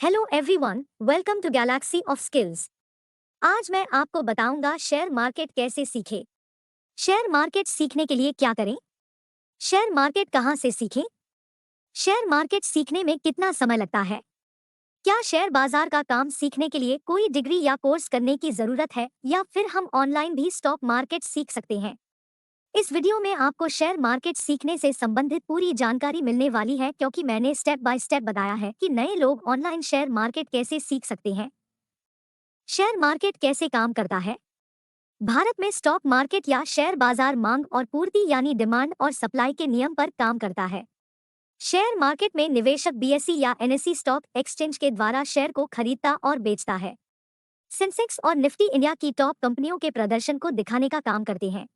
Hello everyone, welcome to Galaxy of Skills. आज मैं आपको बताऊंगा शेयर मार्केट कैसे सीखें। शेयर मार्केट सीखने के लिए क्या करें? शेयर मार्केट कहां से सीखें? शेयर मार्केट सीखने में कितना समय लगता है? क्या शेयर बाजार का काम सीखने के लिए कोई डिग्री या कोर्स करने की जरूरत है या फिर हम ऑनलाइन भी स्टॉक मार्केट सीख सकते हैं? इस वीडियो में आपको शेयर मार्केट सीखने से संबंधित पूरी जानकारी मिलने वाली है, क्योंकि मैंने स्टेप बाय स्टेप बताया है कि नए लोग ऑनलाइन शेयर मार्केट कैसे सीख सकते हैं। शेयर मार्केट कैसे काम करता है? भारत में स्टॉक मार्केट या शेयर बाजार मांग और पूर्ति यानी डिमांड और सप्लाई के नियम पर काम करता है। शेयर मार्केट में निवेशक बीएसई या एनएसई स्टॉक एक्सचेंज के द्वारा शेयर को खरीदता और बेचता है। सेंसेक्स और निफ्टी इंडिया की टॉप कंपनियों के प्रदर्शन को दिखाने का काम करते हैं।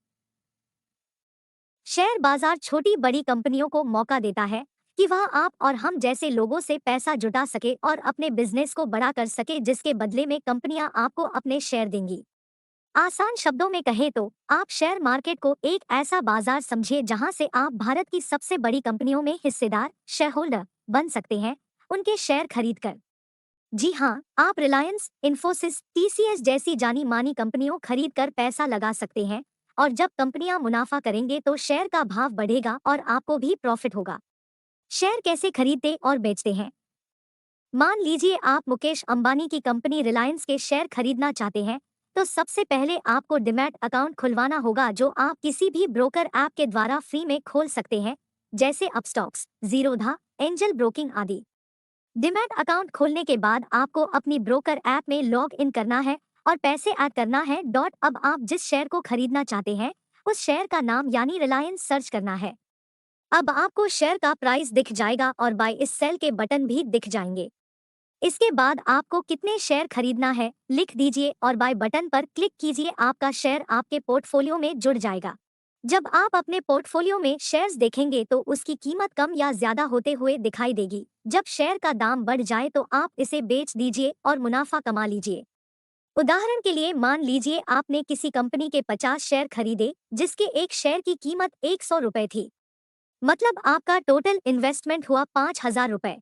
शेयर बाजार छोटी बड़ी कंपनियों को मौका देता है कि वह आप और हम जैसे लोगों से पैसा जुटा सके और अपने बिजनेस को बड़ा कर सके, जिसके बदले में कंपनियां आपको अपने शेयर देंगी। आसान शब्दों में कहें तो आप शेयर मार्केट को एक ऐसा बाजार समझिए जहां से आप भारत की सबसे बड़ी कंपनियों में हिस्सेदार शेयर होल्डर बन सकते हैं, उनके शेयर खरीदकर। जी हाँ, आप रिलायंस, इन्फोसिस, टीसीएस जैसी जानी मानी कंपनियों खरीद कर पैसा लगा सकते हैं, और जब कंपनियां मुनाफा करेंगे तो शेयर का भाव बढ़ेगा और आपको भी प्रॉफिट होगा। शेयर कैसे खरीदते और बेचते हैं? मान लीजिए आप मुकेश अंबानी की कंपनी रिलायंस के शेयर खरीदना चाहते हैं, तो सबसे पहले आपको डीमैट अकाउंट खुलवाना होगा, जो आप किसी भी ब्रोकर ऐप के द्वारा फ्री में खोल सकते हैं, जैसे अपस्टॉक्स, जीरोधा, एंजल ब्रोकिंग आदि। डीमैट अकाउंट खोलने के बाद आपको अपनी ब्रोकर ऐप में लॉग इन करना है और पैसे ऐड करना है। अब आप जिस शेयर को खरीदना चाहते हैं उस शेयर का नाम यानी रिलायंस सर्च करना है। अब आपको शेयर का प्राइस दिख जाएगा और बाय इस सेल के बटन भी दिख जाएंगे। इसके बाद आपको कितने शेयर खरीदना है लिख दीजिए और बाय बटन पर क्लिक कीजिए। आपका शेयर आपके पोर्टफोलियो में जुड़ जाएगा। जब आप अपने पोर्टफोलियो में शेयर्स देखेंगे तो उसकी कीमत कम या ज्यादा होते हुए दिखाई देगी। जब शेयर का दाम बढ़ जाए तो आप इसे बेच दीजिए और मुनाफा कमा लीजिए। उदाहरण के लिए मान लीजिए आपने किसी कंपनी के 50 शेयर खरीदे, जिसके एक शेयर की कीमत 100 रुपए थी। मतलब आपका टोटल इन्वेस्टमेंट हुआ 5,000 रुपए।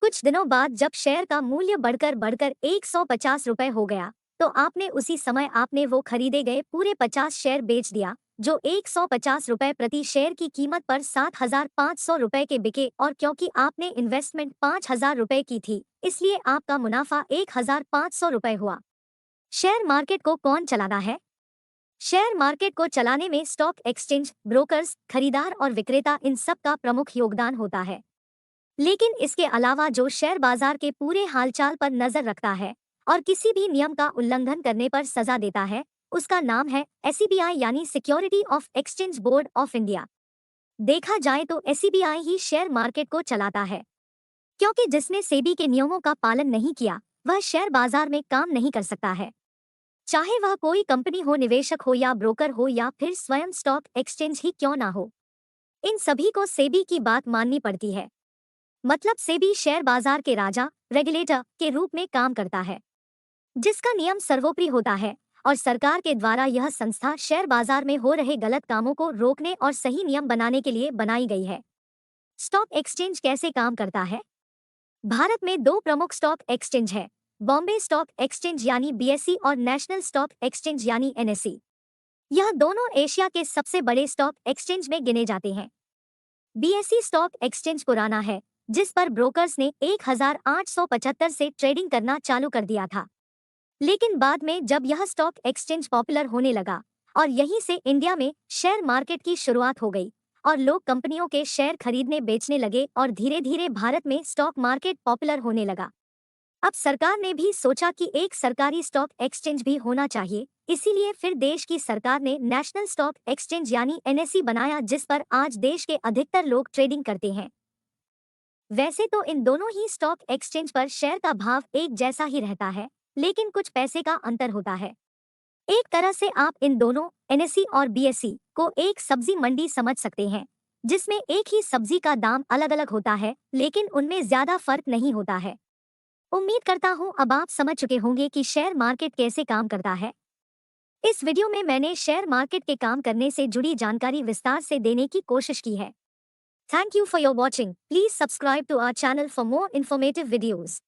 कुछ दिनों बाद जब शेयर का मूल्य बढ़कर बढ़कर 150 रुपए हो गया, तो आपने उसी समय आपने वो खरीदे गए पूरे 50 शेयर बेच दिया, जो 150 रुपए प्रति शेयर की कीमत पर 7,500 रुपए के बिके। और क्योंकि आपने इन्वेस्टमेंट 5,000 रुपए की थी, इसलिए आपका मुनाफा 1,500 रुपए हुआ। शेयर मार्केट को कौन चलाना है? शेयर मार्केट को चलाने में स्टॉक एक्सचेंज, ब्रोकर्स, खरीदार और विक्रेता, इन सब का प्रमुख योगदान होता है। लेकिन इसके अलावा जो शेयर बाजार के पूरे हालचाल पर नजर रखता है और किसी भी नियम का उल्लंघन करने पर सजा देता है, उसका नाम है एसईबीआई यानी security of exchange board of India. देखा जाए तो एसईबीआई ही शेयर मार्केट को चलाता है, क्योंकि जिसने सेबी के नियमों का पालन नहीं किया वह शेयर बाजार में काम नहीं कर सकता है। चाहे वह कोई कंपनी हो, निवेशक हो या ब्रोकर हो या फिर स्वयं स्टॉक एक्सचेंज ही क्यों ना हो, इन सभी को सेबी की बात माननी पड़ती है। मतलब सेबी शेयर बाजार के राजा, रेगुलेटर के रूप में काम करता है, जिसका नियम सर्वोपरि होता है, और सरकार के द्वारा यह संस्था शेयर बाजार में हो रहे गलत कामों को रोकने और सही नियम बनाने के लिए बनाई गई है। स्टॉक एक्सचेंज कैसे काम करता है? भारत में दो प्रमुख स्टॉक एक्सचेंज है, बॉम्बे स्टॉक एक्सचेंज यानी बीएसई और नेशनल स्टॉक एक्सचेंज यानी एनएसई। यह दोनों एशिया के सबसे बड़े स्टॉक एक्सचेंज में गिने जाते हैं। बीएसई स्टॉक एक्सचेंज पुराना है, जिस पर ब्रोकर्स ने 1875 से ट्रेडिंग करना चालू कर दिया था। लेकिन बाद में जब यह स्टॉक एक्सचेंज पॉपुलर होने लगा और यहीं से इंडिया में शेयर मार्केट की शुरुआत हो गई और लोग कंपनियों के शेयर खरीदने बेचने लगे और धीरे धीरे भारत में स्टॉक मार्केट पॉपुलर होने लगा। अब सरकार ने भी सोचा कि एक सरकारी स्टॉक एक्सचेंज भी होना चाहिए, इसीलिए फिर देश की सरकार ने नेशनल स्टॉक एक्सचेंज यानी एनएसई बनाया, जिस पर आज देश के अधिकतर लोग ट्रेडिंग करते हैं। वैसे तो इन दोनों ही स्टॉक एक्सचेंज पर शेयर का भाव एक जैसा ही रहता है, लेकिन कुछ पैसे का अंतर होता है। एक तरह से आप इन दोनों एनएसई और बीएसई को एक सब्जी मंडी समझ सकते हैं, जिसमें एक ही सब्जी का दाम अलग अलग होता है, लेकिन उनमें ज्यादा फर्क नहीं होता है। उम्मीद करता हूं अब आप समझ चुके होंगे कि शेयर मार्केट कैसे काम करता है। इस वीडियो में मैंने शेयर मार्केट के काम करने से जुड़ी जानकारी विस्तार से देने की कोशिश की है। Thank you for your watching. Please subscribe to our channel for more informative videos.